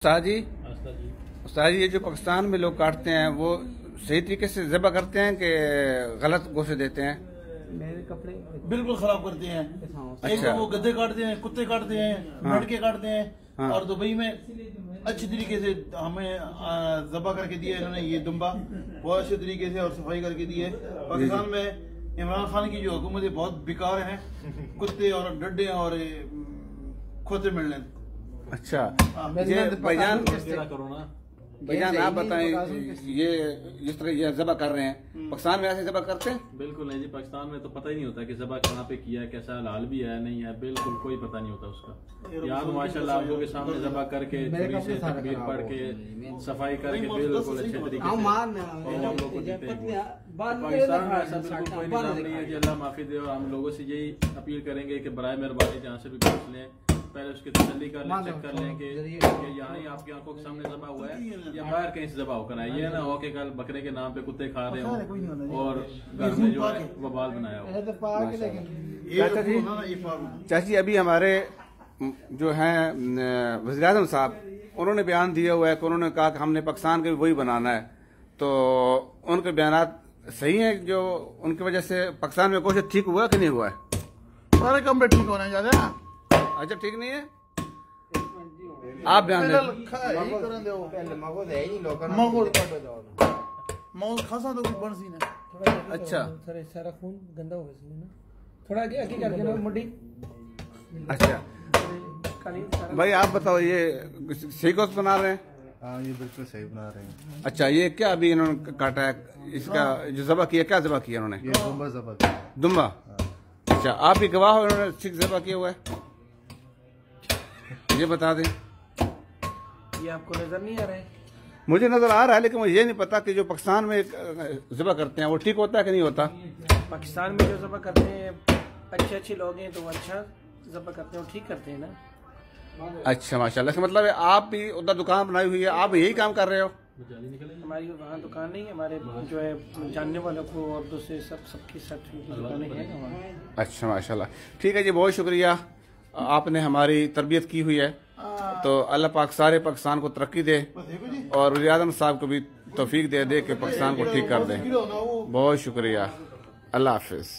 उस्ताद जी, ये जो पाकिस्तान में लोग काटते हैं वो सही तरीके से ज़बह करते हैं कि गलत गोश्त देते हैं? मेरे कपड़े बिल्कुल खराब करते हैं। एक तो वो गद्दे काटते हैं, कुत्ते काटते हैं, लड़के काटते हैं। और दुबई में अच्छी तरीके से हमें ज़बह करके दिया इन्होंने, ये दुम्बा बहुत अच्छे तरीके से और सफाई करके दी है। पाकिस्तान में इमरान खान की जो हुकूमत बहुत बेकार है, कुत्ते और डड्डे और खोते मिलने। अच्छा, भाईजान आप बताएं, ये जिस तरह ये ज़बह कर रहे हैं पाकिस्तान में ऐसे ज़बह करते हैं? बिल्कुल नहीं जी, पाकिस्तान में तो पता ही नहीं होता कि ज़बह कहाँ पे किया है, कैसा हलाल भी है नहीं है, बिल्कुल कोई पता नहीं होता उसका। यहाँ तो माशाल्लाह आप लोगों के सामने ज़बह करके चोरी से तकबीर पढ़ के सफाई करके बिल्कुल अच्छे तरीके से हम लोगों को देते हैं। पाकिस्तान में ऐसा बिल्कुल कोई निज़ाम नहीं है जी, अल्लाह माफी दे। और हम लोगों से यही अपील करेंगे कि बराए मेहरबानी जहाँ से भी पूछ लें, पहले उसकी तसल्ली कर लें, चेक कर लें कि यहाँ ही आपकी आंखों के सामने ज़बह हुआ है या बाहर कहीं से ज़बह होकर है। ये ना हो कि कल बकरे के नाम पे कुत्ते खा रहे हो और घर में जो है वबाल बनाया हो। चाची, अभी हमारे जो हैं वज़ीर-ए-आज़म साहब, उन्होंने बयान दिया हुआ है कि उन्होंने कहा कि हमने पाकिस्तान के वही बनाना है, तो उनके बयान सही हैं? जो उनकी वजह से पाकिस्तान में कुछ ठीक हुआ कि नहीं हुआ है? सारे कमरे ठीक होने जा रहे हैं। अच्छा, ठीक नहीं है, आप बयान दें। अच्छा, सारा खून गंदा हो गया ना, थोड़ा आगे करके ना मुड्डी। अच्छा भाई, आप बताओ, ये सही गोश्त बना रहे हैं? हाँ, ये बिल्कुल सही बना रहे हैं। अच्छा, ये क्या अभी इन्होंने काटा है, इसका जो ज़बह किया, क्या ज़बह किया इन्होंने? ये दुम्बा ज़बह किया। दुम्बा? अच्छा, आप भी गवाह हो, इन्होंने ठीक ज़बह किया हुआ है? ये बता दें। ये आपको नजर नहीं आ रहा है? मुझे नजर आ रहा है, लेकिन मुझे ये नहीं पता कि जो पाकिस्तान में ज़बह करते हैं वो ठीक होता है कि नहीं होता। पाकिस्तान में जो ज़बह करते हैं अच्छे लोग हैं तो वो अच्छा ज़बह करते हैं, वो ठीक करते हैं ना। अच्छा, माशाल्लाह। मतलब आप भी उधर दुकान बनाई हुई है, आप यही काम कर रहे हो? हमारी वहाँ दुकान नहीं है, हमारे जो है जानने वालों को और दूसरे सबकी दुकानें हैं वहाँ। अच्छा, माशाल्लाह, ठीक है जी, बहुत शुक्रिया, आपने हमारी तरबियत की हुई है। तो अल्लाह पाक सारे पाकिस्तान को तरक्की दे और वज़ीर-ए-आज़म साहब को भी तौफीक दे कि पाकिस्तान को ठीक कर दे। बहुत शुक्रिया, अल्लाह हाफिज़।